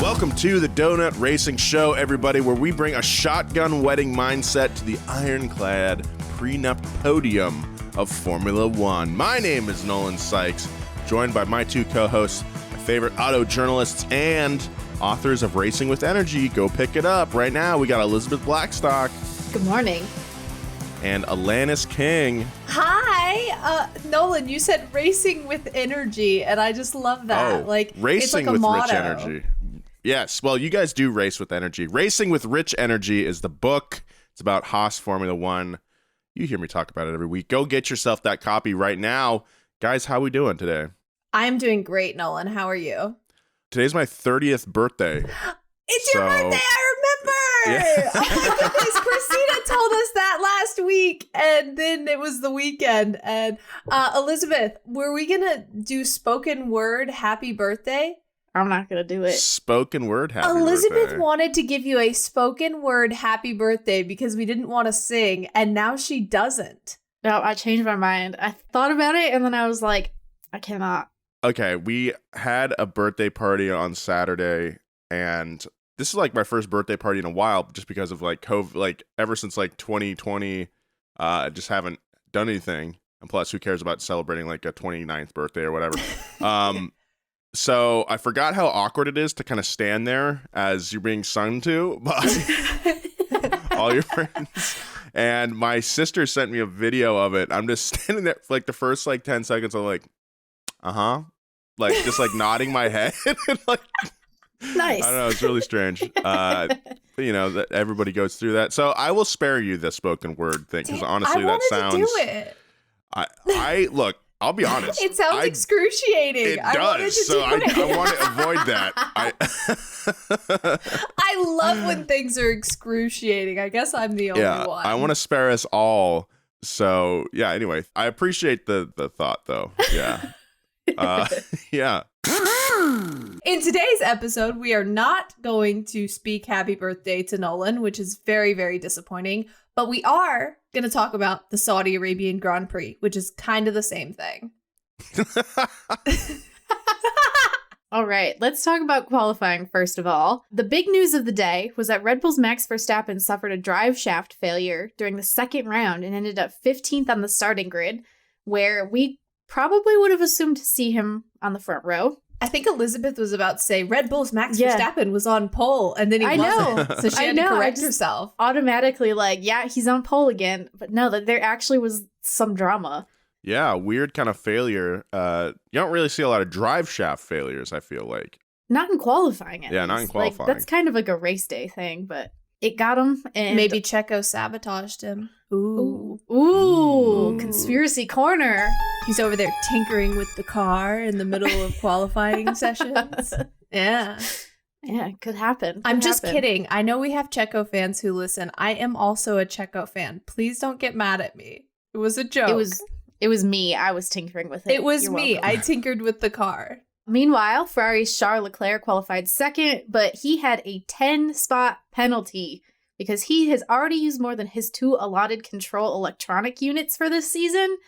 Welcome to the Donut Racing Show, everybody, where we bring a shotgun wedding mindset to the ironclad prenup podium of Formula One. My name is Nolan Sykes, joined by my two co-hosts, my favorite auto journalists and authors of Racing with Energy. Go pick it up right now. We got Elizabeth Blackstock. Good morning. And Alanis King. Hi. Nolan, you said Racing with Energy, and I just love that. Racing it's like a with motto. Rich Energy. Yes, well, you guys do race with energy. Racing with Rich Energy is the book. It's about Haas Formula One. You hear me talk about it every week. Go get yourself that copy right now. Guys, how we doing today? I'm doing great, Nolan. How are you? Today's my 30th birthday. It's your birthday, I remember! Yeah. Oh my goodness, Christina told us that last week, and then it was the weekend. And Elizabeth, were we going to do spoken word happy birthday? I'm not going to do it. Spoken word happy Elizabeth birthday. wanted to give you a spoken word happy birthday because we didn't want to sing, and now she doesn't. No, I changed my mind. I thought about it, and then I was like, I cannot. Okay, we had a birthday party on Saturday, and this is like my first birthday party in a while, just because of like COVID, like ever since like 2020, I just haven't done anything. And plus, who cares about celebrating like a 29th birthday or whatever? So I forgot how awkward it is to kind of stand there as you're being sung to by all your friends. And my sister sent me a video of it. I'm just standing there for like the first like 10 seconds. I'm like, like just like nodding my head. And, like, Nice. I don't know. It's really strange. But, you know, that everybody goes through that. So I will spare you the spoken word thing because honestly, that sounds. I wanted to do it. I look. I'll be honest. It sounds excruciating. It does. So I want to avoid that. I love when things are excruciating. I guess I'm the only one. I want to spare us all. So yeah. Anyway, I appreciate the thought though. Yeah. Yeah. In today's episode, we are not going to speak happy birthday to Nolan, which is very, very disappointing. But we are going to talk about the Saudi Arabian Grand Prix, which is kind of the same thing. All right, let's talk about qualifying first of all. The big news of the day was that Red Bull's Max Verstappen suffered a drive shaft failure during the second round and ended up 15th on the starting grid, where we probably would have assumed to see him on the front row. I think Elizabeth was about to say Red Bull's Max Verstappen was on pole, and then he wasn't. So she had to correct herself. Automatically, like, yeah, he's on pole again. But no, that there actually was some drama. Yeah, weird kind of failure. You don't really see a lot of drive shaft failures, I feel like. Not in qualifying, at Yeah, least. not in qualifying. Like, that's kind of like a race day thing, but it got him. And maybe Checo sabotaged him. Ooh, conspiracy corner. He's over there tinkering with the car in the middle of qualifying sessions. Yeah. Yeah, it could happen. I'm just kidding. I know we have Checo fans who listen. I am also a Checo fan. Please don't get mad at me. It was a joke. It was me. I was tinkering with it. It was You're me. welcome. I tinkered with the car. Meanwhile, Ferrari's Charles Leclerc qualified second, but he had a 10-spot penalty because he has already used more than his 2 allotted control electronic units for this season.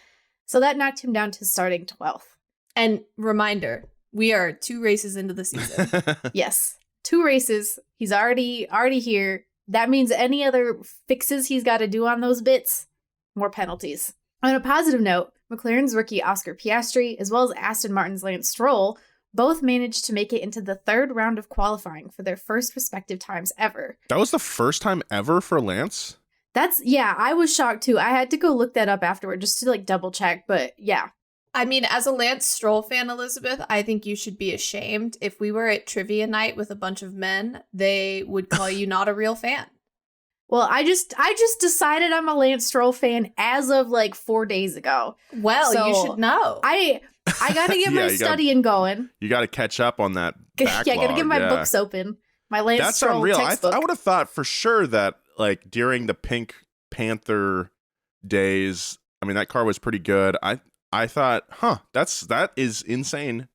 So that knocked him down to starting 12th. And reminder, we are 2 races into the season. Yes, 2 races. He's already here. That means any other fixes he's got to do on those bits, more penalties. On a positive note, McLaren's rookie Oscar Piastri, as well as Aston Martin's Lance Stroll, both managed to make it into the 3rd round of qualifying for their first respective times ever. That was the first time ever for Lance? I was shocked too. I had to go look that up afterward just to like double check, but yeah. I mean, as a Lance Stroll fan, Elizabeth, I think you should be ashamed. If we were at trivia night with a bunch of men, they would call you not a real fan. Well, I just decided I'm a Lance Stroll fan as of like 4 days ago. Well, So you should know. I got to get my studying going. You got to catch up on that backlog. Yeah, I got to get my books open. My Lance Stroll unreal. textbook. I would have thought for sure that like during the Pink Panther days, I mean, that car was pretty good. I thought, that is insane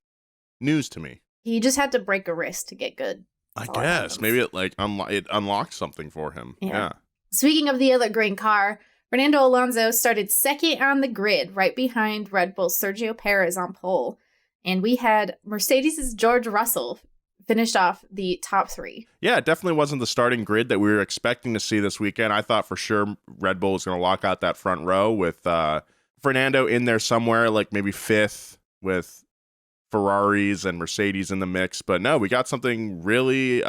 news to me. He just had to break a wrist to get good. I guess maybe it like it unlocked something for him. Yeah. Speaking of the other green car, Fernando Alonso started second on the grid, right behind Red Bull's Sergio Perez on pole. And we had Mercedes' George Russell finished off the top 3. Yeah, it definitely wasn't the starting grid that we were expecting to see this weekend. I thought for sure Red Bull was going to lock out that front row with Fernando in there somewhere, like maybe 5th with Ferraris and Mercedes in the mix. But no, we got something really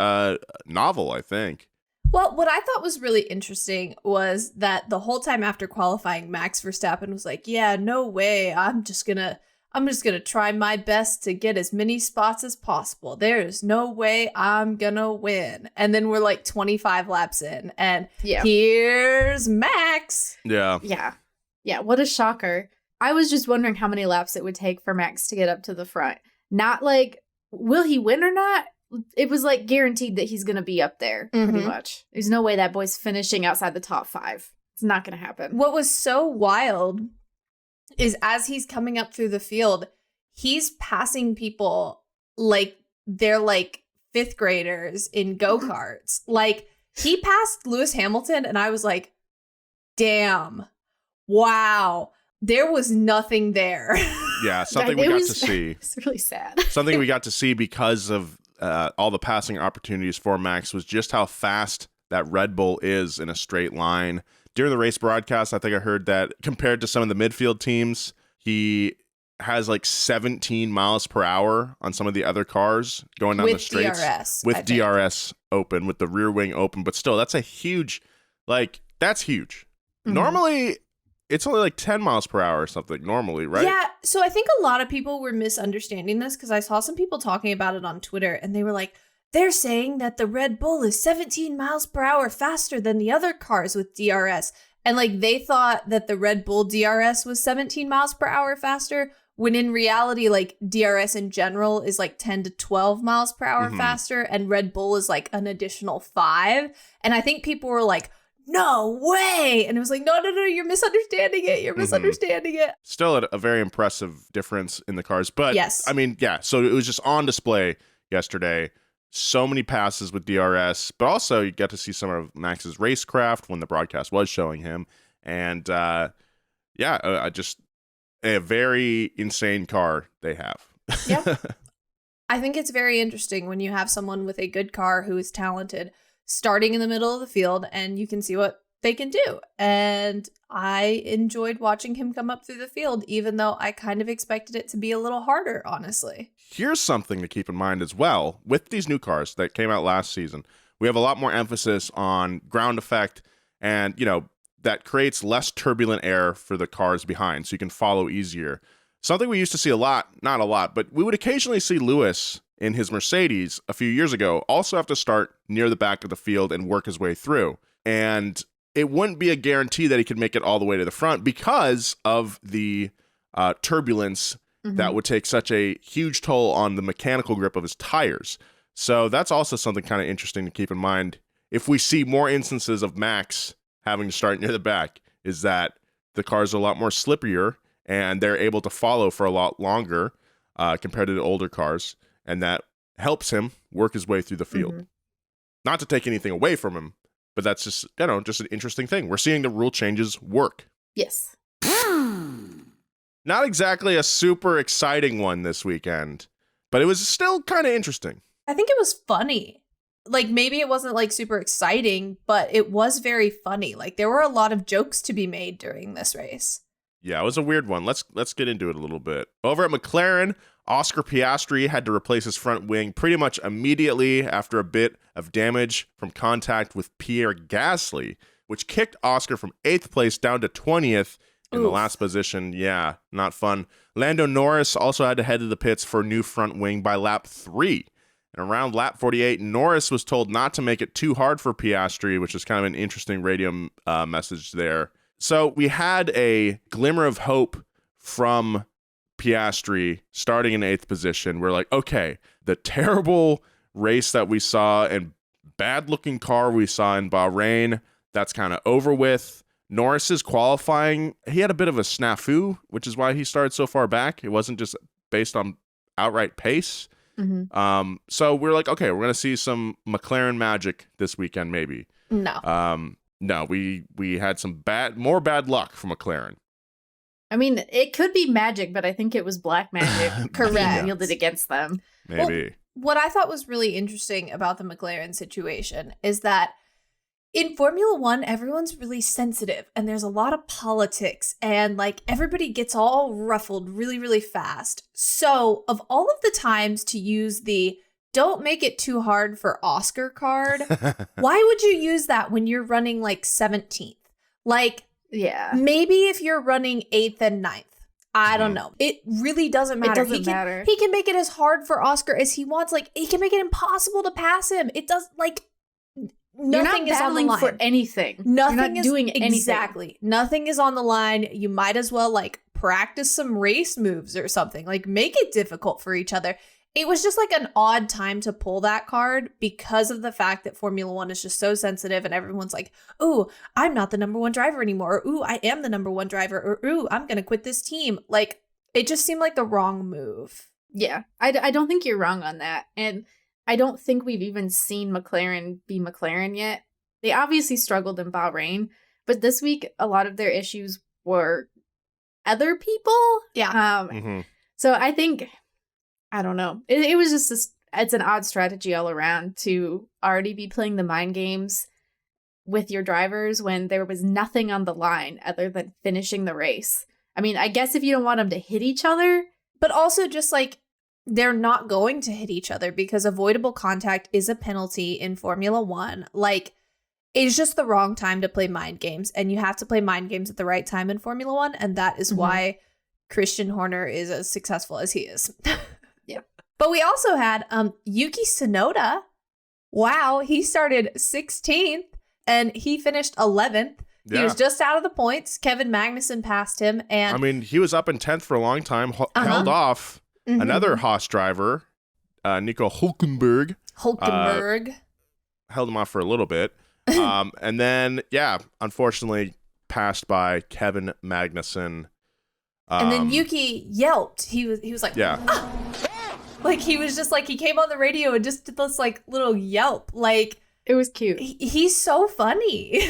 novel, I think. Well, what I thought was really interesting was that the whole time after qualifying, Max Verstappen was like, yeah, no way. I'm just gonna try my best to get as many spots as possible. There's no way I'm gonna win. And then we're like 25 laps in, and here's Max. Yeah. Yeah, what a shocker. I was just wondering how many laps it would take for Max to get up to the front. Not like, will he win or not? It was like guaranteed that he's going to be up there, pretty much. There's no way that boy's finishing outside the top 5. It's not going to happen. What was so wild is as he's coming up through the field, he's passing people like they're like 5th graders in go-karts. Like, he passed Lewis Hamilton, and I was like, damn, wow, there was nothing there. Yeah, something we got to see. It's really sad. Something we got to see because of all the passing opportunities for Max was just how fast that Red Bull is in a straight line. During the race broadcast, I think I heard that compared to some of the midfield teams, he has like 17 miles per hour on some of the other cars going down the straights. DRS, with DRS open, with the rear wing open. But still, that's a huge, that's huge. Normally, it's only like 10 miles per hour or something normally, right? Yeah. So I think a lot of people were misunderstanding this because I saw some people talking about it on Twitter, and they were like, they're saying that the Red Bull is 17 miles per hour faster than the other cars with DRS. And like, they thought that the Red Bull DRS was 17 miles per hour faster, when in reality, like, DRS in general is like 10 to 12 miles per hour faster, and Red Bull is like an additional 5. And I think people were like, no way. And it was like, no, you're misunderstanding it. You're misunderstanding it. Still a very impressive difference in the cars. But yes, I mean, yeah, so it was just on display yesterday. So many passes with DRS, but also you get to see some of Max's racecraft when the broadcast was showing him. And just a very insane car they have. Yeah. I think it's very interesting when you have someone with a good car who is talented starting in the middle of the field, and you can see what they can do. And I enjoyed watching him come up through the field, even though I kind of expected it to be a little harder, honestly. Here's something to keep in mind as well. With these new cars that came out last season, we have a lot more emphasis on ground effect, and, that creates less turbulent air for the cars behind, so you can follow easier. Something we used to see a lot, not a lot, but we would occasionally see Lewis in his Mercedes a few years ago also have to start near the back of the field and work his way through. And it wouldn't be a guarantee that he could make it all the way to the front because of the turbulence that would take such a huge toll on the mechanical grip of his tires. So that's also something kind of interesting to keep in mind. If we see more instances of Max having to start near the back, is that the cars are a lot more slipperier and they're able to follow for a lot longer compared to the older cars. And that helps him work his way through the field. Not to take anything away from him, but that's just, just an interesting thing. We're seeing the rule changes work. Yes. Not exactly a super exciting one this weekend, but it was still kind of interesting. I think it was funny. Like, maybe it wasn't like super exciting, but it was very funny. Like, there were a lot of jokes to be made during this race. Yeah, it was a weird one. Let's get into it a little bit. Over at McLaren, Oscar Piastri had to replace his front wing pretty much immediately after a bit of damage from contact with Pierre Gasly, which kicked Oscar from 8th place down to 20th in the last position. Yeah, not fun. Lando Norris also had to head to the pits for a new front wing by lap 3. And around lap 48, Norris was told not to make it too hard for Piastri, which is kind of an interesting radio message there. So we had a glimmer of hope from Piastri starting in 8th position. We're like, okay, the terrible race that we saw and bad looking car we saw in Bahrain, that's kind of over with. Norris's qualifying, he had a bit of a snafu, which is why he started so far back. It wasn't just based on outright pace. So we're like, okay, we're going to see some McLaren magic this weekend, maybe. No, we had some more bad luck from McLaren. I mean, it could be magic, but I think it was black magic. Correct. Wielded against them. Maybe. what I thought was really interesting about the McLaren situation is that in Formula One, everyone's really sensitive and there's a lot of politics and like everybody gets all ruffled really, really fast. So of all of the times to use the don't make it too hard for Oscar card, why would you use that when you're running like 17th? Like, yeah, maybe if you're running 8th and 9th. I don't know. It really doesn't matter. It doesn't matter. He can make it as hard for Oscar as he wants. Like, he can make it impossible to pass him. It does, like, nothing is on the line. For anything. Nothing You're not is doing anything. Exactly. Nothing is on the line. You might as well, like, practice some race moves or something. Like, make it difficult for each other. It was just like an odd time to pull that card because of the fact that Formula One is just so sensitive and everyone's like, ooh, I'm not the number one driver anymore. Or, ooh, I am the number one driver. Or, ooh, I'm going to quit this team. Like, it just seemed like the wrong move. Yeah, I don't think you're wrong on that. And I don't think we've even seen McLaren be McLaren yet. They obviously struggled in Bahrain, but this week, a lot of their issues were other people. Yeah. So I think... I don't know. It was just it's an odd strategy all around to already be playing the mind games with your drivers when there was nothing on the line other than finishing the race. I mean, I guess if you don't want them to hit each other. But also just like they're not going to hit each other because avoidable contact is a penalty in Formula One. Like, it's just the wrong time to play mind games. And you have to play mind games at the right time in Formula One. And that is why Christian Horner is as successful as he is. Yeah. But we also had Yuki Tsunoda. Wow, he started 16th and he finished 11th. Yeah. He was just out of the points. Kevin Magnussen passed him. And I mean, he was up in 10th for a long time, held off another Haas driver, Nico Hülkenberg. Held him off for a little bit. And then, unfortunately passed by Kevin Magnussen. And then Yuki yelped. He was like, ah! Like, he was just like, he came on the radio and just did this like little yelp. Like, it was cute. He's so funny.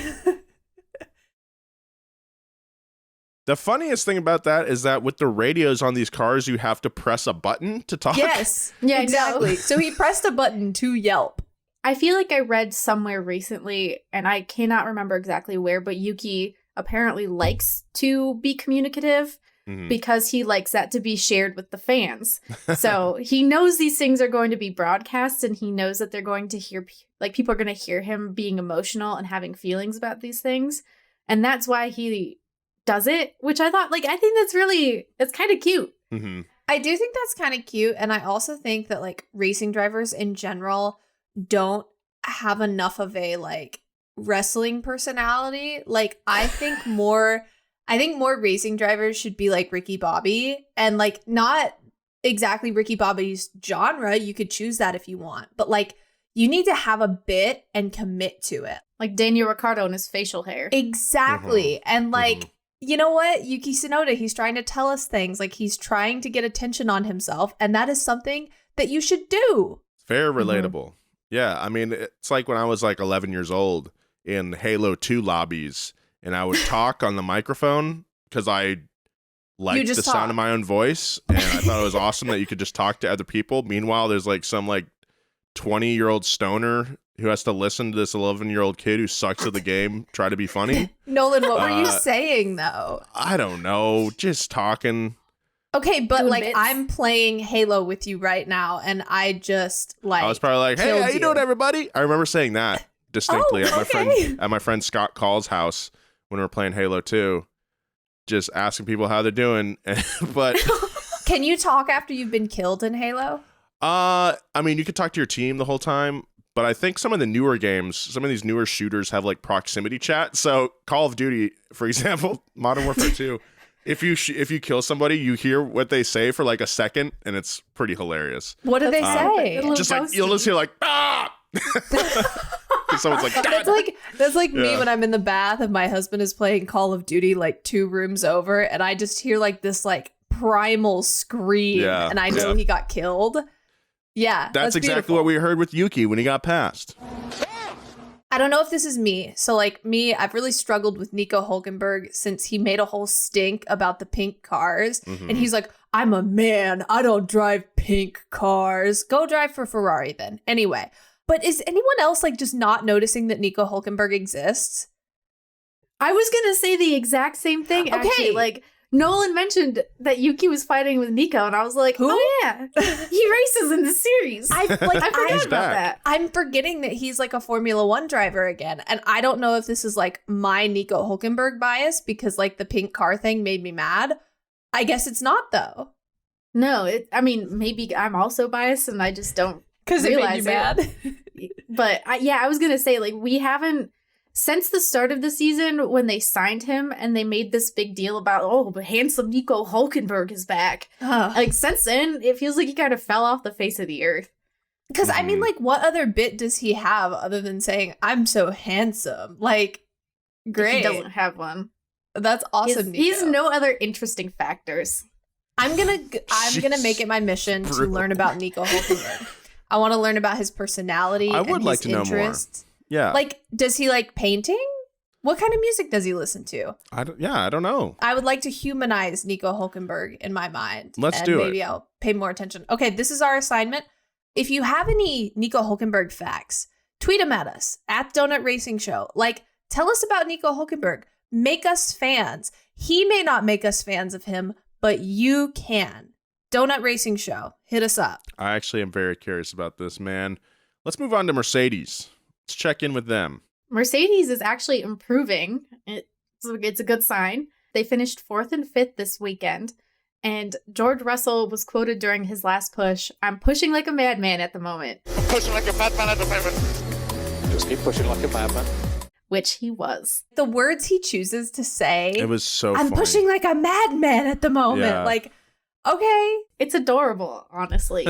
The funniest thing about that is that with the radios on these cars, you have to press a button to talk. Yes. Yeah, exactly. So he pressed a button to yelp. I feel like I read somewhere recently, and I cannot remember exactly where, but Yuki apparently likes to be communicative. Because he likes that to be shared with the fans. So he knows these things are going to be broadcast and he knows that they're going to hear, like, people are going to hear him being emotional and having feelings about these things. And that's why he does it, which I thought, like, I think it's kind of cute. I do think that's kind of cute. And I also think that, like, racing drivers in general don't have enough of a, like, wrestling personality. Like, I think more racing drivers should be like Ricky Bobby and like not exactly Ricky Bobby's genre. You could choose that if you want, but like you need to have a bit and commit to it. Like Daniel Ricciardo and his facial hair. Exactly. And like, you know what? Yuki Tsunoda, he's trying to tell us things. Like he's trying to get attention on himself. And that is something that you should do. Very relatable. Yeah. I mean, it's like when I was like 11 years old in Halo 2 lobbies. And I would talk on the microphone because I liked the sound of my own voice. And I thought it was awesome that you could just talk to other people. Meanwhile, there's like some like 20-year-old stoner who has to listen to this 11-year-old kid who sucks at the game try to be funny. Nolan, what were you saying though? I don't know. Just talking. Okay, but like bits. I'm playing Halo with you right now. And I just like I was probably like, hey, how you doing, everybody? I remember saying that distinctly at my friend Scott Call's house. When we were playing Halo 2, just asking people how they're doing. But can you talk after you've been killed in Halo? I mean, you could talk to your team the whole time, but I think some of the newer games, some of these newer shooters have like proximity chat. So Call of Duty, for example, Modern Warfare 2, if you kill somebody, you hear what they say for like a second, and it's pretty hilarious. What do they say? Just like you'll just hear like ah. Someone's like, that's like me when I'm in the bath and my husband is playing Call of Duty like 2 rooms over, and I just hear like this like primal scream, and I know he got killed. Yeah, that's exactly what we heard with Yuki when he got passed. I don't know if this is me. So like me, I've really struggled with Nico Hulkenberg since he made a whole stink about the pink cars. Mhm. And he's like, I'm a man. I don't drive pink cars. Go drive for Ferrari then. Anyway, but is anyone else like just not noticing that Nico Hulkenberg exists? I was going to say the exact same thing, actually. Okay. Like, Nolan mentioned that Yuki was fighting with Nico, and I was like, Who? oh yeah, he races in the series. I I forgot about back. that. I'm forgetting that he's like a Formula One driver again. And I don't know if this is like my Nico Hulkenberg bias because like the pink car thing made me mad. I guess it's not though. No, I mean, maybe I'm also biased and I just don't Because it made realize you mad. But I was going to say, like, we haven't, since the start of the season when they signed him and they made this big deal about, oh, but handsome Nico Hulkenberg is back. Like, since then, it feels like he kind of fell off the face of the earth. Because I mean, like, what other bit does he have other than saying, I'm so handsome? Like, great. He doesn't have one. That's awesome, Nico. He's no other interesting factors. I'm gonna make it my mission to learn about Nico Hulkenberg. I want to learn about his personality. I would and like his to know more. interests. Yeah. Like, does he like painting? What kind of music does he listen to? I don't know. I would like to humanize Nico Hulkenberg in my mind. Let's and do it. Maybe I'll pay more attention. Okay, this is our assignment. If you have any Nico Hulkenberg facts, tweet them at us at Donut Racing Show. Like, tell us about Nico Hulkenberg. Make us fans. He may not make us fans of him, but you can. Donut Racing Show. Hit us up. I actually am very curious about this, man. Let's move on to Mercedes. Let's check in with them. Mercedes is actually improving. It's a good sign. They finished 4th and 5th this weekend. And George Russell was quoted during his last push, I'm pushing like a madman at the moment. I'm pushing like a madman at the moment. Just keep pushing like a madman. Which he was. The words he chooses to say. It was so I'm funny. pushing like a madman at the moment. Yeah. Like, okay. It's adorable, honestly.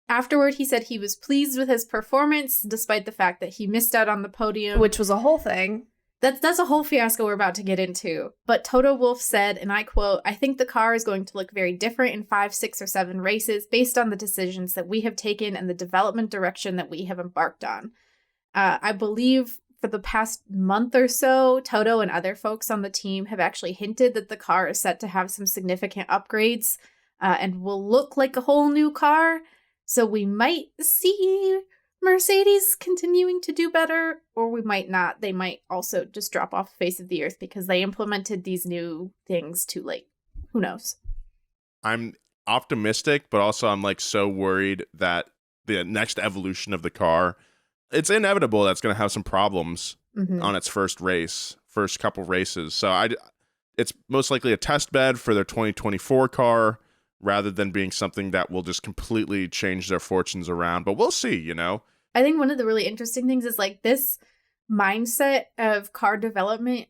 Afterward, he said he was pleased with his performance, despite the fact that he missed out on the podium. Which was a whole thing. That's a whole fiasco we're about to get into. But Toto Wolff said, and I quote, I think the car is going to look very different in 5, 6, or 7 races based on the decisions that we have taken and the development direction that we have embarked on. I believe for the past month or so, Toto and other folks on the team have actually hinted that the car is set to have some significant upgrades and will look like a whole new car. So we might see Mercedes continuing to do better, or we might not. They might also just drop off the face of the earth because they implemented these new things too late. Who knows? I'm optimistic, but also I'm like so worried that the next evolution of the car, it's inevitable that's going to have some problems on its first couple races. So it's most likely a test bed for their 2024 car rather than being something that will just completely change their fortunes around. But we'll see, you know? I think one of the really interesting things is like this mindset of car development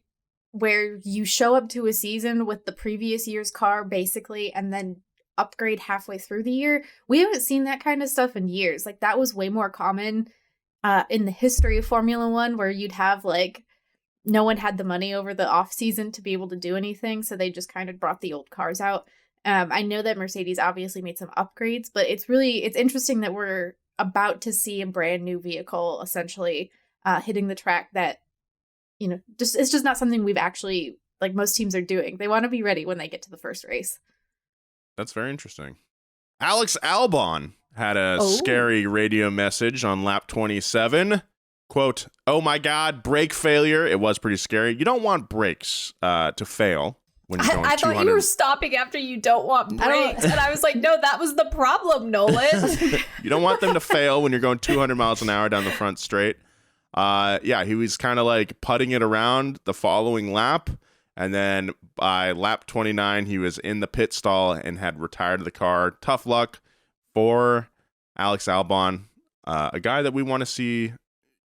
where you show up to a season with the previous year's car basically and then upgrade halfway through the year. We haven't seen that kind of stuff in years. Like that was way more common in the history of Formula One, where you'd have like no one had the money over the off season to be able to do anything. So they just kind of brought the old cars out. I know that Mercedes obviously made some upgrades, but it's interesting that we're about to see a brand new vehicle essentially hitting the track that, you know, it's just not something we've actually, like most teams are doing. They want to be ready when they get to the first race. That's very interesting. Alex Albon had a scary radio message on lap 27. Quote, oh my God, brake failure. It was pretty scary. You don't want brakes to fail. When you're going I thought you were stopping after you don't want brakes. And I was like, no, that was the problem, Nolan. You don't want them to fail when you're going 200 miles an hour down the front straight. He was kind of like putting it around the following lap. And then by lap 29, he was in the pit stall and had retired the car. Tough luck for Alex Albon, a guy that we want to see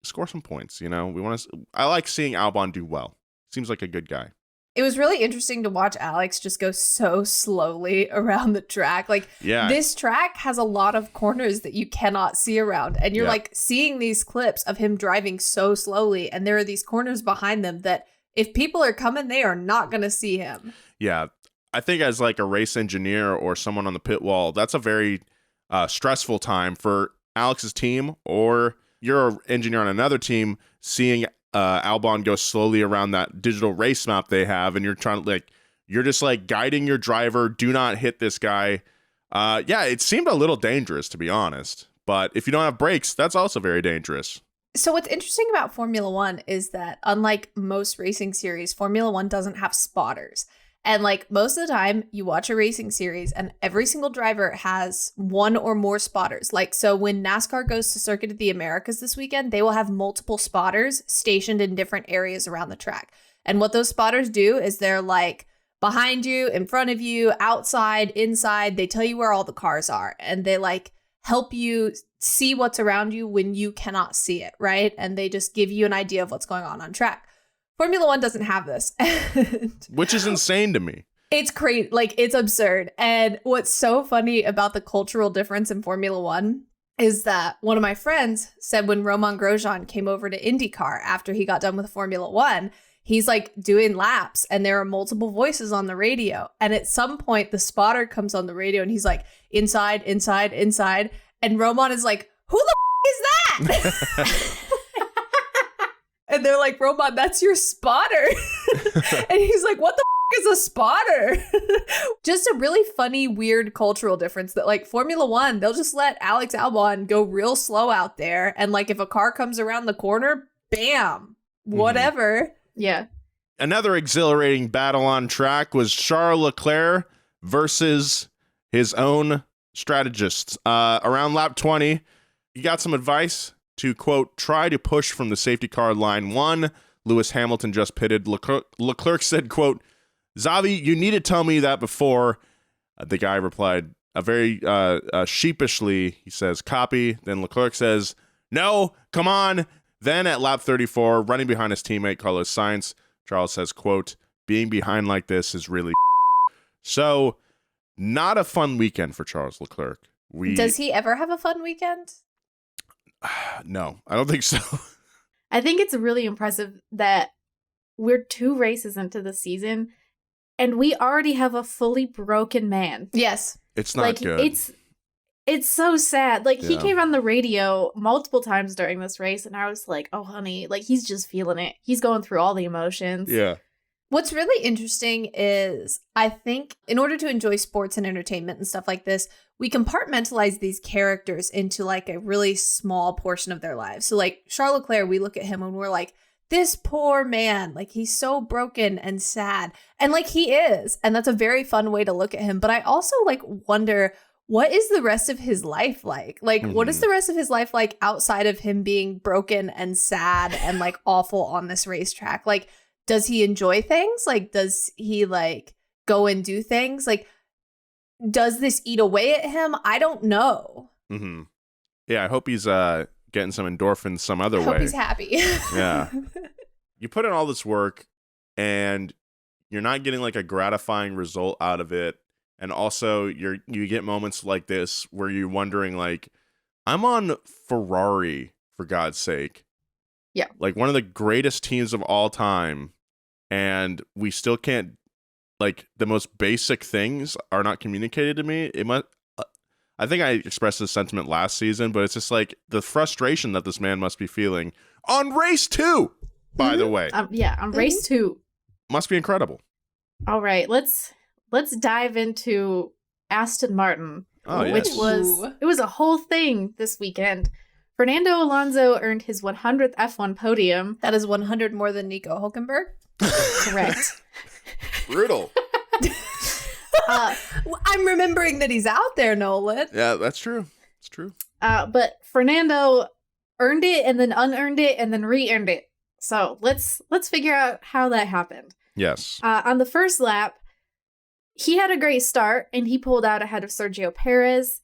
score some points. You know, I like seeing Albon do well. Seems like a good guy. It was really interesting to watch Alex just go so slowly around the track. Like, this track has a lot of corners that you cannot see around. And you're like seeing these clips of him driving so slowly. And there are these corners behind them that if people are coming, they are not going to see him. Yeah. I think as like a race engineer or someone on the pit wall, that's a very stressful time for Alex's team or you're an engineer on another team, seeing Albon go slowly around that digital race map they have, and you're trying to you're just guiding your driver, do not hit this guy. Yeah, it seemed a little dangerous, to be honest. But if you don't have brakes, that's also very dangerous. So what's interesting about Formula One is that unlike most racing series, Formula One doesn't have spotters. And most of the time you watch a racing series and every single driver has one or more spotters. So when NASCAR goes to Circuit of the Americas this weekend, they will have multiple spotters stationed in different areas around the track. And what those spotters do is they're behind you, in front of you, outside, inside. They tell you where all the cars are, and they help you see what's around you when you cannot see it, right? And they just give you an idea of what's going on track. Formula One doesn't have this. Which is insane to me. It's crazy. It's absurd. And what's so funny about the cultural difference in Formula One is that one of my friends said when Romain Grosjean came over to IndyCar after he got done with Formula One, he's doing laps and there are multiple voices on the radio. And at some point, the spotter comes on the radio and he's inside, inside, inside. And Romain is who the is that? And they're Romain, that's your spotter. And he's what the is a spotter? Just a really funny, weird cultural difference that Formula One, they'll just let Alex Albon go real slow out there. And if a car comes around the corner, bam, whatever. Mm-hmm. Yeah. Another exhilarating battle on track was Charles Leclerc versus his own strategists. Around lap 20, he got some advice to, quote, try to push from the safety car line 1. Lewis Hamilton just pitted. Leclerc said, quote, Xavi, you need to tell me that before. The guy replied very sheepishly. He says, copy. Then Leclerc says, no, come on. Then at lap 34, running behind his teammate Carlos Sainz, Charles says, quote, being behind like this is really so not a fun weekend for Charles Leclerc. Does he ever have a fun weekend? No, I don't think so. I think it's really impressive that we're 2 races into the season and we already have a fully broken man. Yes. It's not good. It's so sad. He came on the radio multiple times during this race and I was oh, honey, he's just feeling it. He's going through all the emotions. Yeah. What's really interesting is I think in order to enjoy sports and entertainment and stuff like this, we compartmentalize these characters into a really small portion of their lives. So Charles Leclerc, we look at him and we're this poor man, he's so broken and sad. And he is. And that's a very fun way to look at him. But I also wonder, what is the rest of his life like? What is the rest of his life like outside of him being broken and sad and awful on this racetrack? Does he enjoy things? Does he go and do things? Does this eat away at him? I don't know. Mm-hmm. Yeah, I hope he's getting some endorphins some other way. I hope he's happy. Yeah. You put in all this work and you're not getting a gratifying result out of it. And also you get moments like this where you're wondering I'm on Ferrari, for God's sake. Yeah. One of the greatest teams of all time. And we still can't, the most basic things are not communicated to me. I think I expressed this sentiment last season, but it's just the frustration that this man must be feeling on race 2, by the way. On race 2. Must be incredible. All right, let's dive into Aston Martin, which was a whole thing this weekend. Fernando Alonso earned his 100th F1 podium. That is 100 more than Nico Hülkenberg. Correct. Brutal. I'm remembering that he's out there, Nolan. Yeah, that's true. It's true. But Fernando earned it and then unearned it and then re-earned it. So let's figure out how that happened. Yes. On the first lap, he had a great start and he pulled out ahead of Sergio Perez,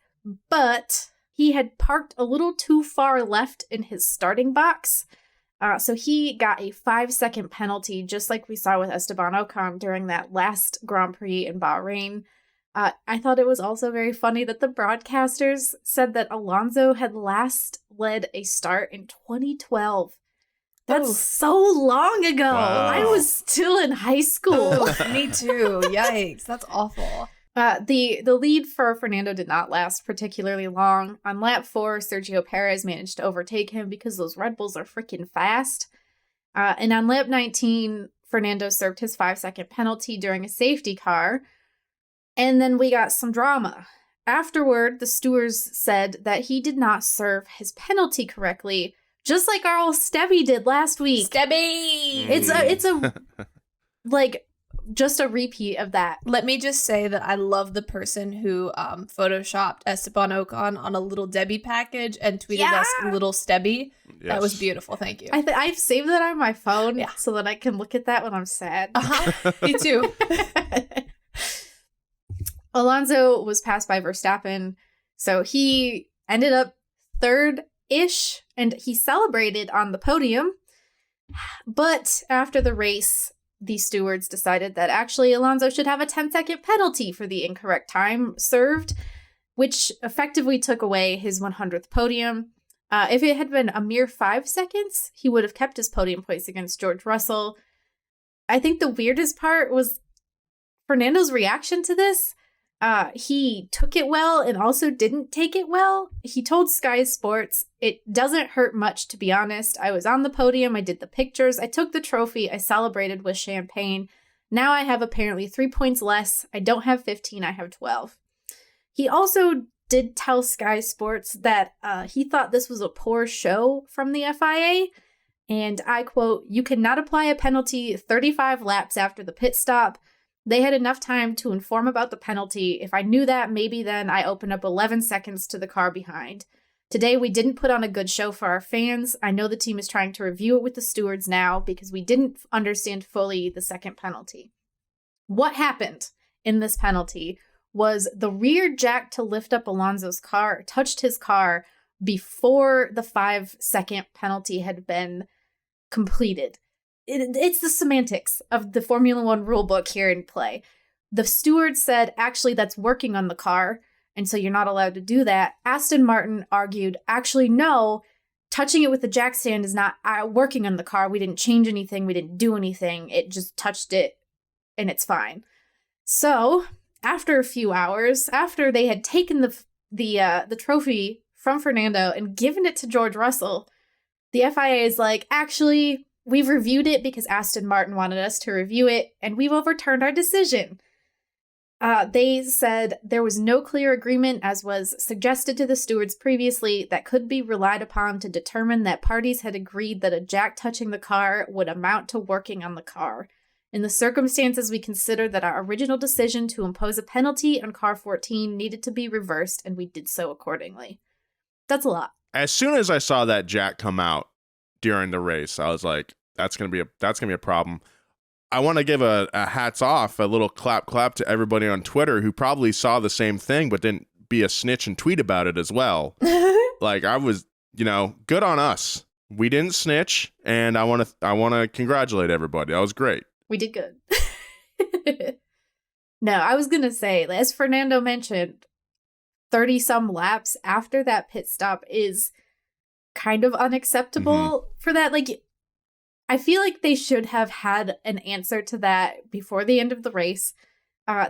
but he had parked a little too far left in his starting box. So he got a 5-second penalty, just like we saw with Esteban Ocon during that last Grand Prix in Bahrain. I thought it was also very funny that the broadcasters said that Alonso had last led a start in 2012. That's so long ago. Wow. I was still in high school. Me too. Yikes. That's awful. The lead for Fernando did not last particularly long. On lap 4, Sergio Perez managed to overtake him because those Red Bulls are freaking fast. And on lap 19, Fernando served his 5-second penalty during a safety car. And then we got some drama. Afterward, the stewards said that he did not serve his penalty correctly, just like our old Stebby did last week. Stebby! It's a like, just a repeat of that. Let me just say that I love the person who photoshopped Esteban Ocon on a Little Debbie package and tweeted us Little Stebby. Yes. That was beautiful. Thank you. I've saved that on my phone so that I can look at that when I'm sad. Me too. Alonso was passed by Verstappen, so he ended up third-ish, and he celebrated on the podium. But after the race, the stewards decided that actually Alonso should have a 10-second penalty for the incorrect time served, which effectively took away his 100th podium. If it had been a mere 5 seconds, he would have kept his podium place against George Russell. I think the weirdest part was Fernando's reaction to this. He took it well and also didn't take it well. He told Sky Sports, "It doesn't hurt much, to be honest. I was on the podium, I did the pictures, I took the trophy, I celebrated with champagne. Now I have apparently 3 points less. I don't have 15, I have 12. He also did tell Sky Sports that he thought this was a poor show from the FIA. And I quote, "You cannot apply a penalty 35 laps after the pit stop. They had enough time to inform about the penalty. If I knew that, maybe then I open up 11 seconds to the car behind. Today, we didn't put on a good show for our fans. I know the team is trying to review it with the stewards now because we didn't understand fully the second penalty." What happened in this penalty was the rear jack to lift up Alonso's car touched his car before the 5-second penalty had been completed. It's the semantics of the Formula One rulebook here in play. The steward said, actually, that's working on the car, and so you're not allowed to do that. Aston Martin argued, actually, no, touching it with the jack stand is not working on the car. We didn't change anything. We didn't do anything. It just touched it, and it's fine. So, after a few hours, after they had taken the trophy from Fernando and given it to George Russell, the FIA is like, actually, we've reviewed it because Aston Martin wanted us to review it, and we've overturned our decision. They said there was no clear agreement, as was suggested to the stewards previously, that could be relied upon to determine that parties had agreed that a jack touching the car would amount to working on the car. In the circumstances, we considered that our original decision to impose a penalty on car 14 needed to be reversed, and we did so accordingly. That's a lot. As soon as I saw that jack come out during the race, I was like, that's gonna be a problem. I want to give a hats off, a little clap to everybody on Twitter who probably saw the same thing but didn't be a snitch and tweet about it as well. Like, I was, good on us. We didn't snitch, and I want to congratulate everybody. That was great. We did good. No, I was gonna say, as Fernando mentioned, 30-some laps after that pit stop is kind of unacceptable for that. Like, I feel like they should have had an answer to that before the end of the race.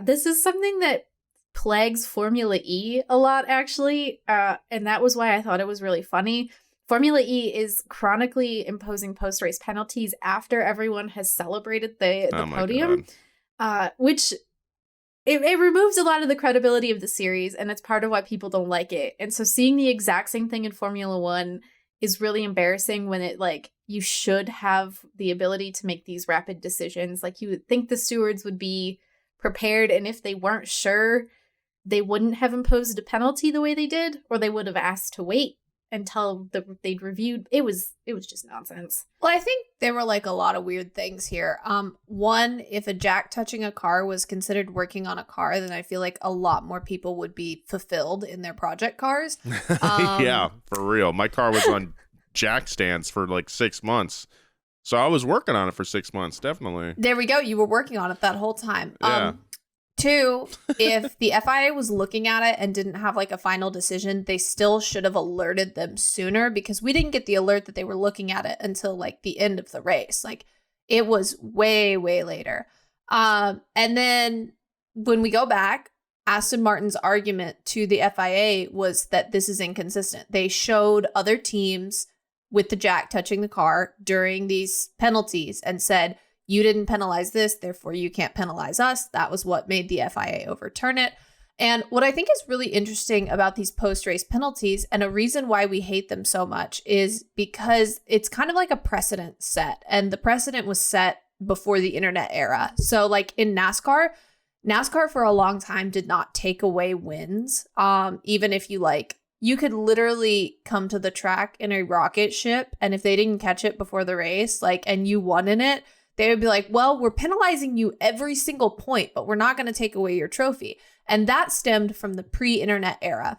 This is something that plagues Formula E a lot, actually, and that was why I thought it was really funny. Formula E is chronically imposing post-race penalties after everyone has celebrated the podium, which it removes a lot of the credibility of the series, and it's part of why people don't like it. And so seeing the exact same thing in Formula One is really embarrassing when it, like, you should have the ability to make these rapid decisions. Like, you would think the stewards would be prepared, and if they weren't sure, they wouldn't have imposed a penalty the way they did, or they would have asked to wait until they'd reviewed. It was just nonsense. Well, I think there were like a lot of weird things here. One, if a jack touching a car was considered working on a car, then I feel like a lot more people would be fulfilled in their project cars. Yeah, for real. My car was on jack stands for like 6 months. So I was working on it for 6 months, definitely. There we go. You were working on it that whole time. Yeah. Two, if the FIA was looking at it and didn't have like a final decision, they still should have alerted them sooner, because we didn't get the alert that they were looking at it until like the end of the race. Like, it was way, way later. And then when we go back, Aston Martin's argument to the FIA was that this is inconsistent. They showed other teams with the jack touching the car during these penalties and said, you didn't penalize this, therefore you can't penalize us. That was what made the FIA overturn it. And what I think is really interesting about these post-race penalties, and a reason why we hate them so much, is because it's kind of like a precedent set. And the precedent was set before the internet era. So like in NASCAR for a long time did not take away wins. Even if you could literally come to the track in a rocket ship, and if they didn't catch it before the race, and you won in it, they would be like, well, we're penalizing you every single point, but we're not going to take away your trophy. And that stemmed from the pre-internet era,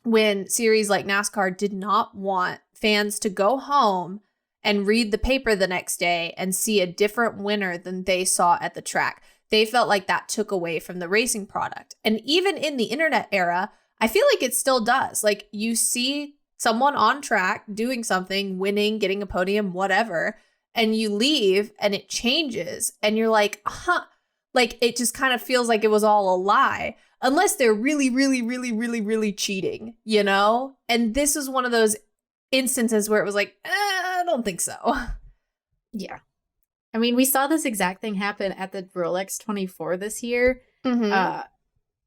when series like NASCAR did not want fans to go home and read the paper the next day and see a different winner than they saw at the track. They felt like that took away from the racing product. And even in the internet era, I feel like it still does. Like, you see someone on track doing something, winning, getting a podium, whatever, and you leave and it changes and you're like, it just kind of feels like it was all a lie, unless they're really, really, really, really, really cheating, you know? And this is one of those instances where it was like, I don't think so. Yeah. I mean, we saw this exact thing happen at the Rolex 24 this year. Mm-hmm.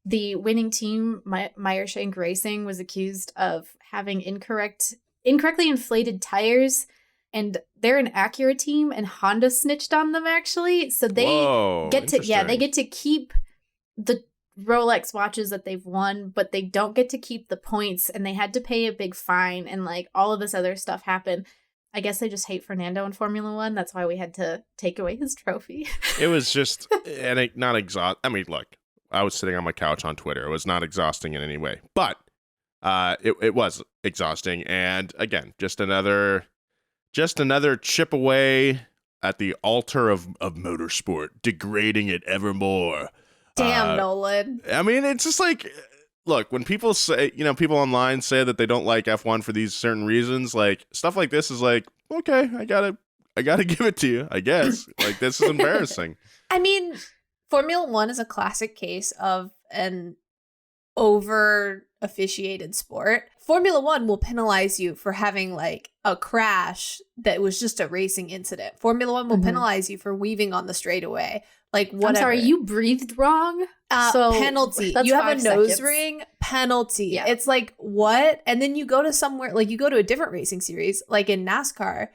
The winning team, Meyershank Racing, was accused of having incorrectly inflated tires, and they're an Acura team, and Honda snitched on them, actually. So they they get to keep the Rolex watches that they've won, but they don't get to keep the points, and they had to pay a big fine, and all of this other stuff happened. I guess they just hate Fernando in Formula One. That's why we had to take away his trophy. It was just not exhausting. I mean, look, I was sitting on my couch on Twitter. It was not exhausting in any way, but it was exhausting. And again, just another chip away at the altar of motorsport, degrading it evermore. Damn, Nolan. I mean, it's just like, look, when people say, people online say that they don't like F1 for these certain reasons, stuff like this is like, okay, I gotta give it to you, I guess. This is embarrassing. I mean, Formula One is a classic case of an over officiated sport. Formula One will penalize you for having a crash that was just a racing incident. Formula One will penalize you for weaving on the straightaway. Whatever. I'm sorry, you breathed wrong. So penalty. You have a nose seconds. Ring, penalty. Yeah. It's like, what? And then you go to somewhere, you go to a different racing series, like in NASCAR,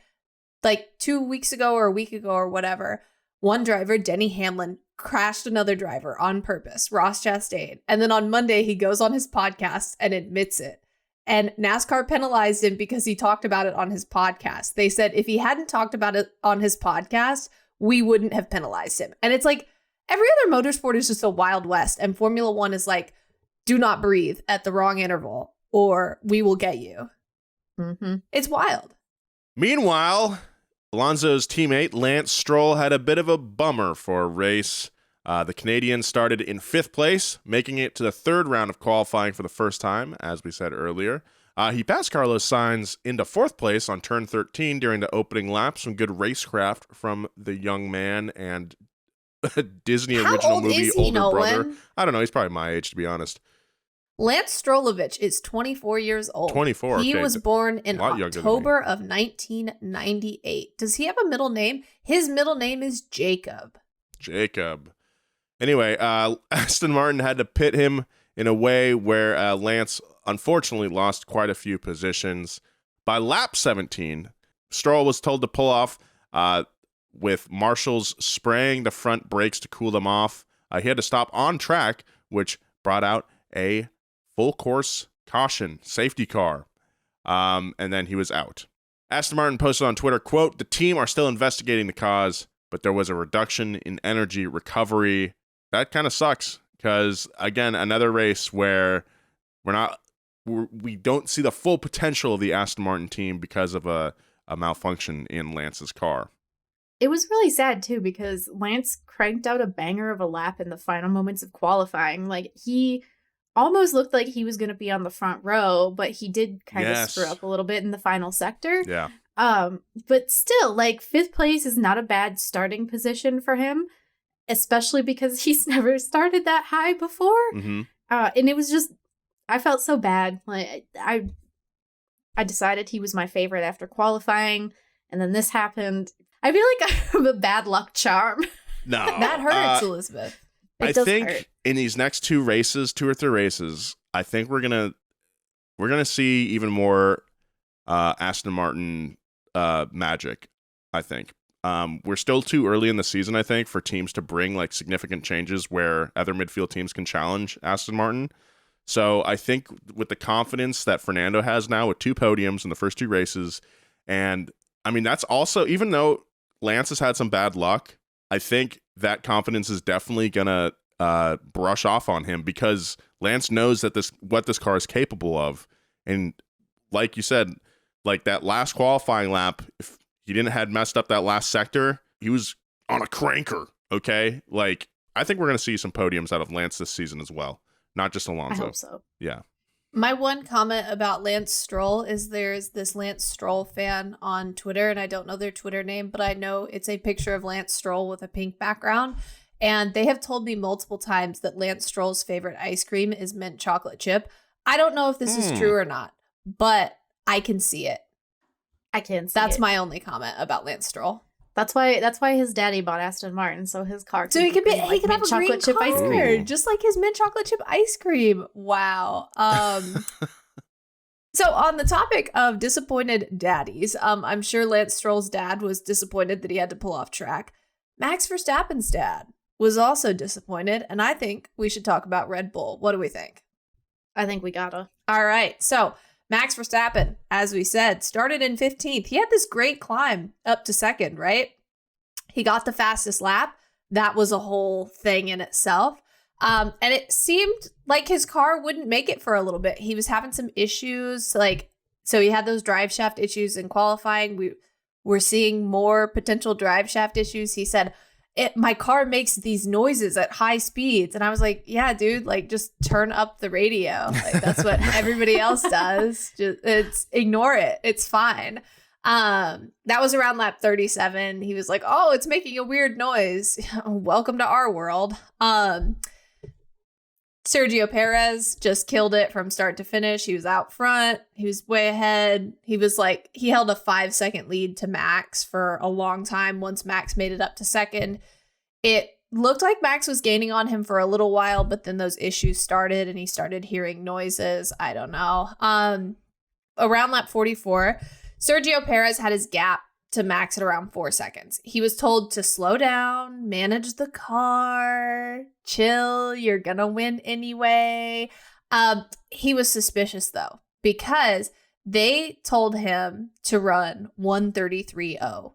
2 weeks ago or a week ago or whatever, one driver, Denny Hamlin, crashed another driver on purpose, Ross Chastain. And then on Monday, he goes on his podcast and admits it. And NASCAR penalized him because he talked about it on his podcast. They said if he hadn't talked about it on his podcast, we wouldn't have penalized him. And it's like, every other motorsport is just a Wild West. And Formula One is like, do not breathe at the wrong interval or we will get you. Mm-hmm. It's wild. Meanwhile, Alonso's teammate Lance Stroll had a bit of a bummer for a race. The Canadian started in 5th place, making it to the 3rd round of qualifying for the first time, as we said earlier. He passed Carlos Sainz into 4th place on turn 13 during the opening lap. Some good racecraft from the young man and Disney original movie older brother. I don't know. He's probably my age, to be honest. Lance Strolovich is 24 years old. 24. He okay. was born in October of 1998. Does he have a middle name? His middle name is Jacob. Anyway, Aston Martin had to pit him in a way where Lance unfortunately lost quite a few positions. By lap 17, Stroll was told to pull off with marshals spraying the front brakes to cool them off. He had to stop on track, which brought out a full course caution safety car. And then he was out. Aston Martin posted on Twitter, quote, "The team are still investigating the cause, but there was a reduction in energy recovery." That kind of sucks because, again, another race where we don't see the full potential of the Aston Martin team because of a malfunction in Lance's car. It was really sad, too, because Lance cranked out a banger of a lap in the final moments of qualifying. He almost looked like he was going to be on the front row, but he did kind of screw up a little bit in the final sector. Yeah. But still, 5th place is not a bad starting position for him. especially because he's never started that high before. Mm-hmm. And it was just, I felt so bad. Like I decided he was my favorite after qualifying, and then this happened. I feel like I have a bad luck charm. No, That hurts, Elizabeth. It I does think hurt. in these next 2 or 3 races, I think we're gonna see even more Aston Martin magic. I think we're still too early in the season, I think, for teams to bring like significant changes where other midfield teams can challenge Aston Martin. So I think with the confidence that Fernando has now with 2 podiums in the first 2 races, and I mean that's also, even though Lance has had some bad luck, I think that confidence is definitely gonna brush off on him because Lance knows that what this car is capable of, and like you said, like that last qualifying lap, if he didn't had messed up that last sector, he was on a cranker. Okay, like I think we're gonna see some podiums out of Lance this season as well, not just I Alonso. hope so. Yeah. My one comment about Lance Stroll is there's this Lance Stroll fan on Twitter, and I don't know their Twitter name, but I know it's a picture of Lance Stroll with a pink background. And they have told me multiple times that Lance Stroll's favorite ice cream is mint chocolate chip. I don't know if this is true or not, but I can see it. I can see That's it. my only comment about Lance Stroll. That's why his daddy bought Aston Martin, so his car So he can green, he can have mint a green chocolate chip ice cream. car, just like his mint chocolate chip ice cream. Wow. So on the topic of disappointed daddies, I'm sure Lance Stroll's dad was disappointed that he had to pull off track. Max Verstappen's dad was also disappointed, and I think we should talk about Red Bull. What do we think? I think we gotta. All right, so Max Verstappen, as we said, started in 15th. He had this great climb up to second, right? He got the fastest lap. That was a whole thing in itself. And it seemed like his car wouldn't make it for a little bit. He was having some issues, so he had those drive shaft issues in qualifying. We're seeing more potential drive shaft issues. He said, my car makes these noises at high speeds. And I was like, yeah, dude, like just turn up the radio. Like that's what everybody else does. Just ignore it. It's fine. That was around lap 37. He was like, oh, it's making a weird noise. Welcome to our world. Sergio Perez just killed it from start to finish. He was out front. He was way ahead. He held a 5-second lead to Max for a long time. Once Max made it up to second, it looked like Max was gaining on him for a little while, but then those issues started and he started hearing noises. I don't know. Around lap 44, Sergio Perez had his gap to Max at around 4 seconds. He was told to slow down, manage the car, chill, you're gonna win anyway. He was suspicious though, because they told him to run 133.0.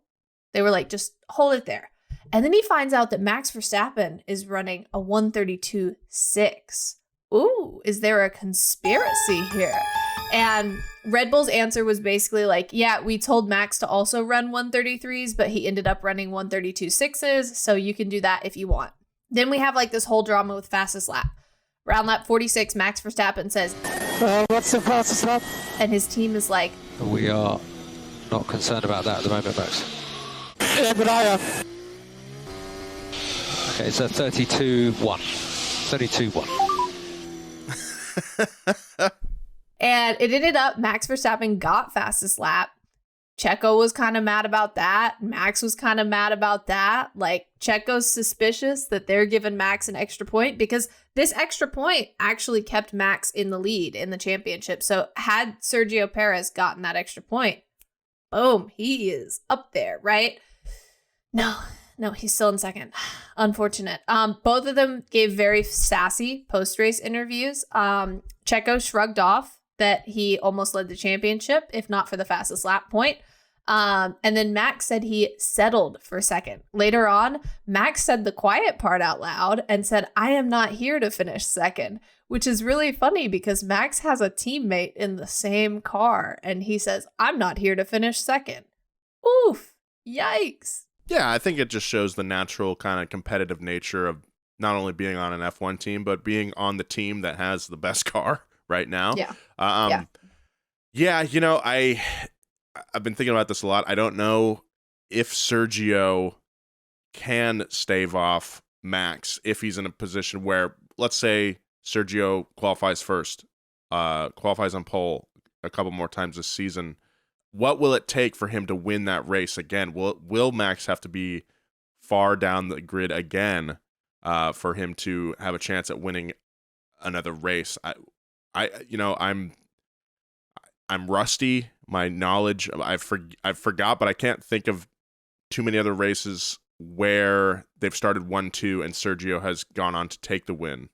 They were like, just hold it there. And then he finds out that Max Verstappen is running a 132.6. Ooh, is there a conspiracy here? And Red Bull's answer was basically like, yeah, we told Max to also run 133s, but he ended up running 132.6s, so you can do that if you want. Then we have like this whole drama with fastest lap. Around lap 46, Max Verstappen says, What's the fastest lap? and his team is like, We are not concerned about that at the moment, Max. Yeah, but I am. Okay, it's a 32-1. 32-1. and it ended up Max Verstappen got fastest lap. Checo was kind of mad about that. Max was kind of mad about that. Like, Checo's suspicious that they're giving Max an extra point because this extra point actually kept Max in the lead in the championship. So had Sergio Perez gotten that extra point, boom, he is up there, right? No, he's still in second. Unfortunate. Both of them gave very sassy post-race interviews. Checo shrugged off that he almost led the championship, if not for the fastest lap point. And then Max said he settled for second. Later on, Max said the quiet part out loud and said, I am not here to finish second, which is really funny because Max has a teammate in the same car and he says, I'm not here to finish second. Oof, yikes. Yeah, I think it just shows the natural kind of competitive nature of not only being on an F1 team, but being on the team that has the best car right now. Yeah. Yeah, you know, I've been thinking about this a lot. I don't know if Sergio can stave off Max if he's in a position where, let's say, Sergio qualifies first, qualifies on pole a couple more times this season. What will it take for him to win that race again? Will Max have to be far down the grid again for him to have a chance at winning another race? I'm rusty. My knowledge, I've forgot, but I can't think of too many other races where they've started 1-2 and Sergio has gone on to take the win.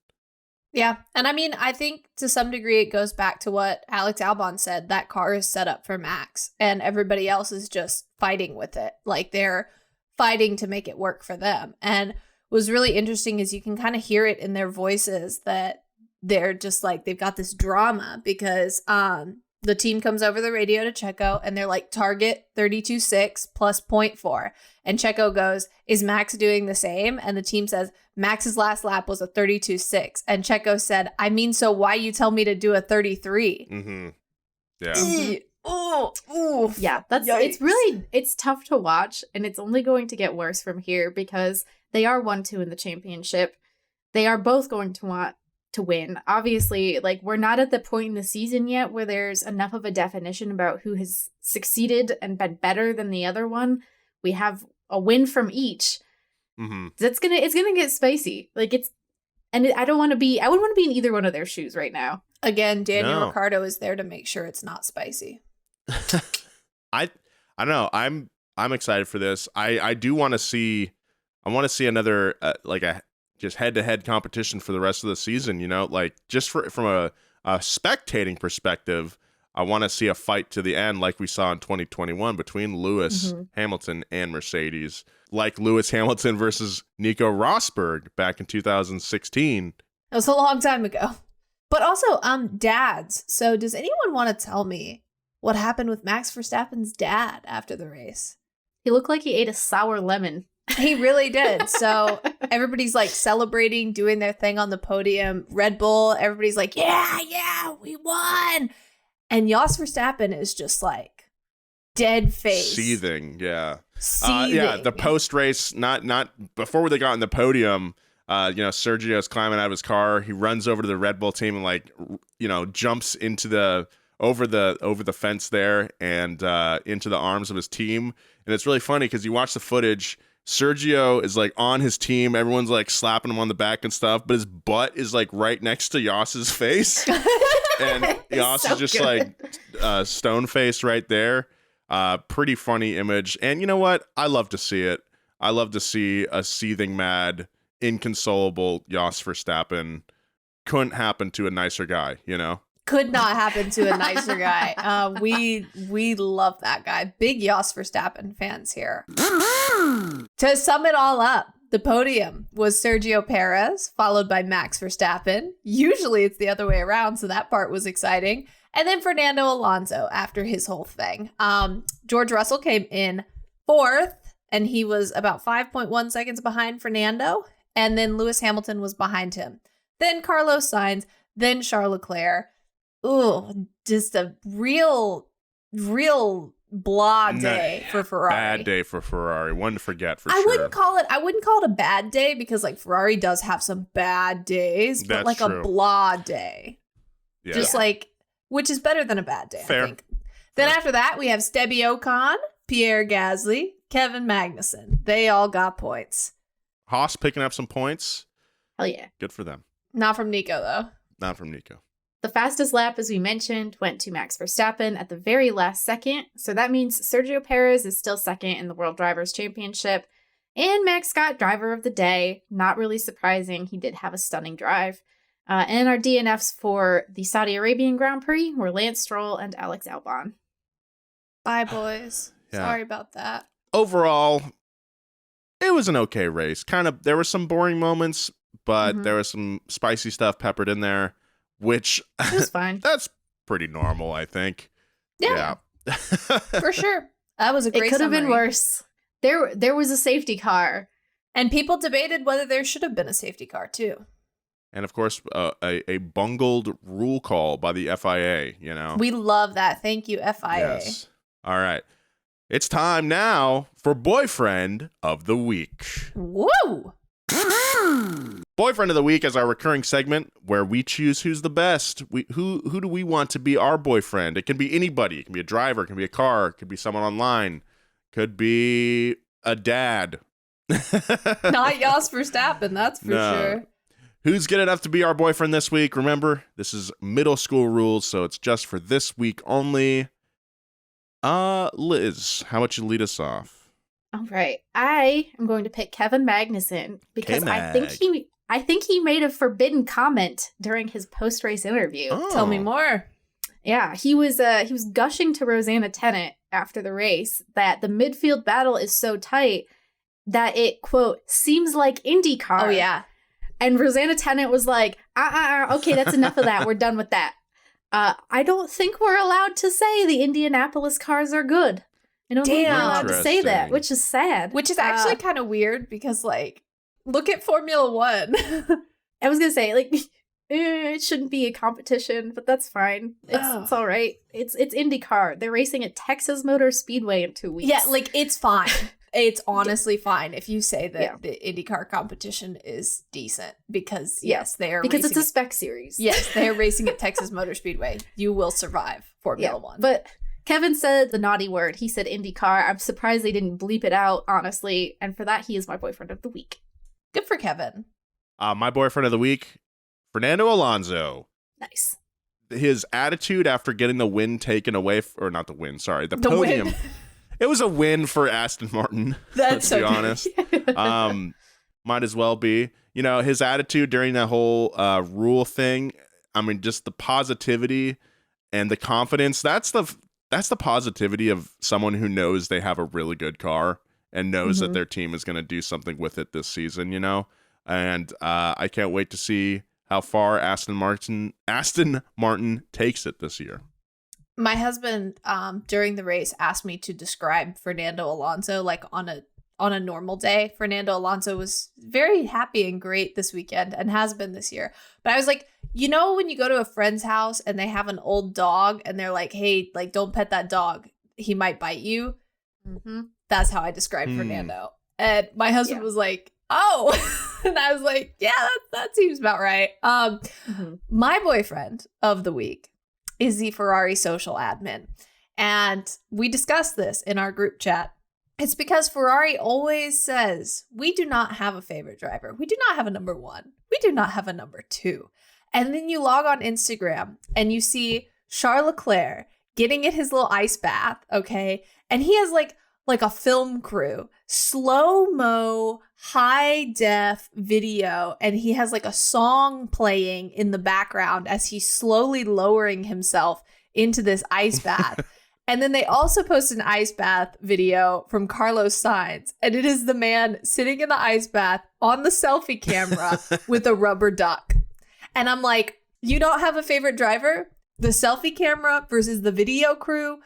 Yeah. And I mean, I think to some degree it goes back to what Alex Albon said. That car is set up for Max and everybody else is just fighting with it. Like they're fighting to make it work for them. And what was really interesting is you can kind of hear it in their voices that they're just like, they've got this drama because the team comes over the radio to Checo and they're like, target 32.6 plus 0.4. And Checo goes, is Max doing the same? And the team says, Max's last lap was a 32.6. And Checo said, I mean, so why you tell me to do a 33? Mm-hmm. Yeah. Oh, yeah, it's tough to watch, and it's only going to get worse from here because they are 1-2 in the championship. They are both going to want to win. Obviously, like, we're not at the point in the season yet where there's enough of a definition about who has succeeded and been better than the other one. We have a win from each. Mm-hmm. It's gonna get spicy. Like I wouldn't want to be in either one of their shoes right now. Again, Daniel Ricciardo is there to make sure it's not spicy. I don't know. I'm excited for this. I do want to see. I want to see another like a just head-to-head competition for the rest of the season. You know, like just from a spectating perspective, I want to see a fight to the end, like we saw in 2021 between Lewis, Hamilton, and Mercedes. Like Lewis Hamilton versus Nico Rosberg back in 2016. It was a long time ago. But also, dads. So does anyone want to tell me what happened with Max Verstappen's dad after the race? He looked like he ate a sour lemon. He really did. So everybody's like celebrating, doing their thing on the podium. Red Bull, everybody's like, yeah, we won. And Jos Verstappen is just like dead face. Seething, yeah. Seething. The post-race, not before they got on the podium, Sergio's climbing out of his car. He runs over to the Red Bull team and jumps into over the fence there and into the arms of his team. And it's really funny because you watch the footage. Sergio is like on his team. Everyone's like slapping him on the back and stuff, but his butt is like right next to Jos's face. And Jos is just like stone faced right there. Pretty funny image. And you know what? I love to see it. I love to see a seething mad, inconsolable Jos Verstappen. Couldn't happen to a nicer guy, you know? Could not happen to a nicer guy. We love that guy. Big Jos Verstappen fans here. To sum it all up, the podium was Sergio Perez, followed by Max Verstappen. Usually it's the other way around, so that part was exciting. And then Fernando Alonso after his whole thing. George Russell came in fourth, and he was about 5.1 seconds behind Fernando. And then Lewis Hamilton was behind him. Then Carlos Sainz, then Charles Leclerc. Ooh, just a real blah day for Ferrari. Bad day for Ferrari. One to forget for sure. I wouldn't call it a bad day because like Ferrari does have some bad days, but That's like true. A blah day. Yeah. Just like, which is better than a bad day, Fair. I think. Then after that, we have Stebby Ocon, Pierre Gasly, Kevin Magnussen. They all got points. Haas picking up some points. Hell yeah. Good for them. Not from Nico, though. Not from Nico. The fastest lap, as we mentioned, went to Max Verstappen at the very last second. So that means Sergio Perez is still second in the World Drivers' Championship. And Max got Driver of the Day. Not really surprising. He did have a stunning drive. And our DNFs for the Saudi Arabian Grand Prix were Lance Stroll and Alex Albon. Bye, boys. Yeah. Sorry about that. Overall, it was an okay race. There were some boring moments, but there was some spicy stuff peppered in there. Which it was fine. That's pretty normal, I think. Yeah. For sure. That was a great It could have been summary. worse. There was a safety car. And people debated whether there should have been a safety car, too. And of course, a bungled rule call by the FIA, you know? We love that. Thank you, FIA. Yes. All right. It's time now for Boyfriend of the Week. Woo! Boyfriend of the Week is our recurring segment where we choose who's the best. Who do we want to be our boyfriend? It can be anybody. It can be a driver. It can be a car. It could be someone online. Could be a dad. Not Jos Verstappen, that's for sure. Who's good enough to be our boyfriend this week? Remember, this is middle school rules, so it's just for this week only. Liz, how about you lead us off? All right. I am going to pick Kevin Magnussen because I think he made a forbidden comment during his post-race interview. Oh. Tell me more. Yeah, he was gushing to Rosanna Tennant after the race that the midfield battle is so tight that it, quote, seems like IndyCar. Oh, yeah. And Rosanna Tennant was like, okay, that's enough of that. We're done with that. I don't think we're allowed to say the Indianapolis cars are good. I don't think we're allowed to say that, which is sad. Which is actually kind of weird because, like, look at Formula One. I was going to say, like, it shouldn't be a competition, but that's fine. It's all right. It's IndyCar. They're racing at Texas Motor Speedway in 2 weeks. Yeah, like, it's fine. It's honestly fine if you say that the IndyCar competition is decent because, yes, they are because it's a spec series. Yes, they are racing at Texas Motor Speedway. You will survive Formula One. But Kevin said the naughty word. He said IndyCar. I'm surprised they didn't bleep it out, honestly. And for that, he is my boyfriend of the week. Good for Kevin. My boyfriend of the week, Fernando Alonso. Nice. His attitude after getting the win taken away, or not the win, sorry, the podium. Win. It was a win for Aston Martin. That's let's be honest. Might as well be. You know, his attitude during that whole rule thing. I mean, just the positivity and the confidence. That's the positivity of someone who knows they have a really good car and knows that their team is going to do something with it this season. You know, and I can't wait to see how far Aston Martin takes it this year. My husband, during the race, asked me to describe Fernando Alonso like on a normal day. Fernando Alonso was very happy and great this weekend and has been this year. But I was like, you know, when you go to a friend's house and they have an old dog and they're like, hey, like, don't pet that dog. He might bite you. Mm-hmm. That's how I described Fernando. And my husband was like, oh, and I was like, yeah, that seems about right. My boyfriend of the week is the Ferrari social admin. And we discussed this in our group chat. It's because Ferrari always says, we do not have a favorite driver. We do not have a number one. We do not have a number two. And then you log on Instagram and you see Charles Leclerc getting in his little ice bath, okay? And he has like a film crew, slow-mo, high-def video, and he has like a song playing in the background as he's slowly lowering himself into this ice bath. And then they also post an ice bath video from Carlos Sainz, and it is the man sitting in the ice bath on the selfie camera with a rubber duck. And I'm like, you don't have a favorite driver? The selfie camera versus the video crew?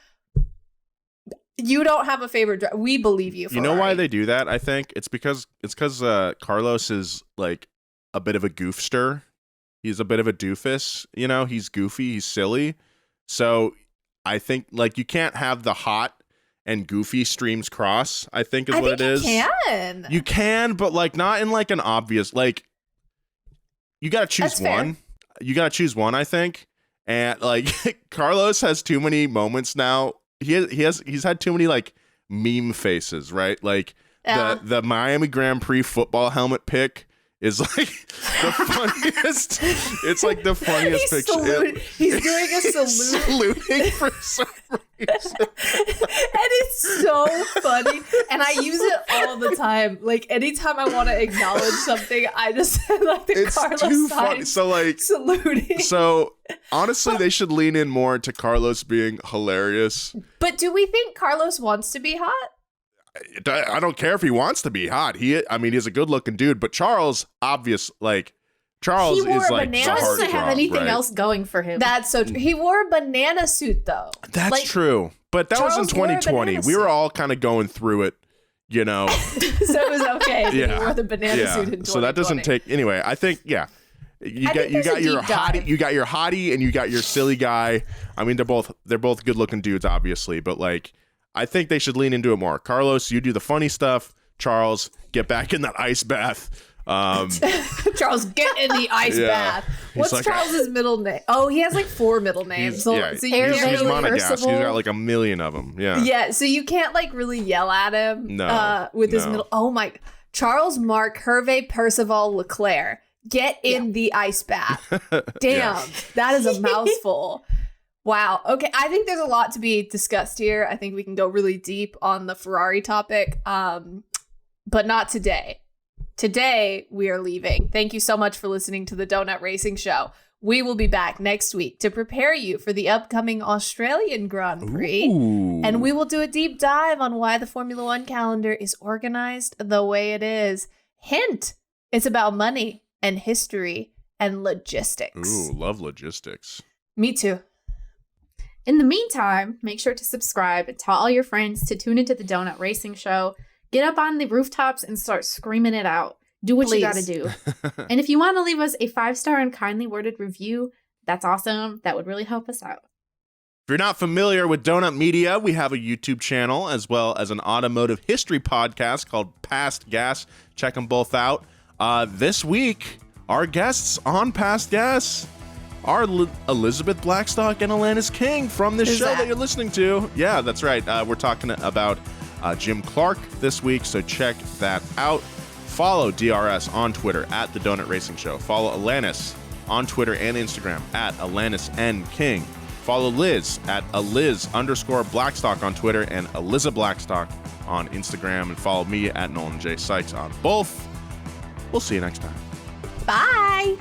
You don't have a favorite driver. We believe you, Ferrari. You know why they do that? I think it's because Carlos is like a bit of a goofster. He's a bit of a doofus. You know, he's goofy. He's silly. So I think like you can't have the hot and goofy streams cross. I think is what it is. You can, but like not in like an obvious like. You got to choose one. You got to choose one. I think, and like Carlos has too many moments now. He's had too many like meme faces, right? Like the Miami Grand Prix football helmet pick is like the funniest. It's like the funniest picture. He's doing a salute. Saluting for some reason. And it's so funny. And I use it all the time. Like anytime I want to acknowledge something, I just like the it's Carlos too sign funny. So like saluting. So honestly, they should lean in more to Carlos being hilarious. But do we think Carlos wants to be hot? I don't care if he wants to be hot. He's a good-looking dude. But Charles, Charles is like the Charles doesn't have anything else going for him. That's so true. He wore a banana suit though. That's true. But that was in 2020. We were all kind of going through it, you know. So it was okay that he wore the banana suit in 2020. So that doesn't take anyway. I think You got your hottie and you got your silly guy. I mean, they're both good looking dudes, obviously, but like I think they should lean into it more. Carlos, you do the funny stuff. Charles, get back in that ice bath. Charles, get in the ice bath. What's like, Charles's middle name? Oh, he has like 4 middle names. He's So monogasque. you He's got like a million of them. Yeah. Yeah, so you can't like really yell at him with his middle. Oh my, Charles Mark Hervé Percival Leclerc. Get in the ice bath. Damn, that is a mouthful. Wow. Okay, I think there's a lot to be discussed here. I think we can go really deep on the Ferrari topic, but not today. Today, we are leaving. Thank you so much for listening to the Donut Racing Show. We will be back next week to prepare you for the upcoming Australian Grand Prix. Ooh. And we will do a deep dive on why the Formula One calendar is organized the way it is. Hint, it's about money and history and logistics. Ooh, love logistics. Me too. In the meantime, make sure to subscribe and tell all your friends to tune into the Donut Racing Show. Get up on the rooftops and start screaming it out. Do what you gotta do. And if you want to leave us a 5-star and kindly worded review, that's awesome. That would really help us out. If you're not familiar with Donut Media, we have a YouTube channel as well as an automotive history podcast called Past Gas. Check them both out. This week, our guests on Past Gas are Elizabeth Blackstock and Alanis King from this show that you're listening to. Yeah, that's right. We're talking about Jim Clark this week, so check that out. Follow DRS on Twitter at The Donut Racing Show. Follow Alanis on Twitter and Instagram at Alanis N. King. Follow Liz at Aliz_Blackstock on Twitter and Eliza Blackstock on Instagram. And follow me at Nolan J. Sykes on both. We'll see you next time. Bye.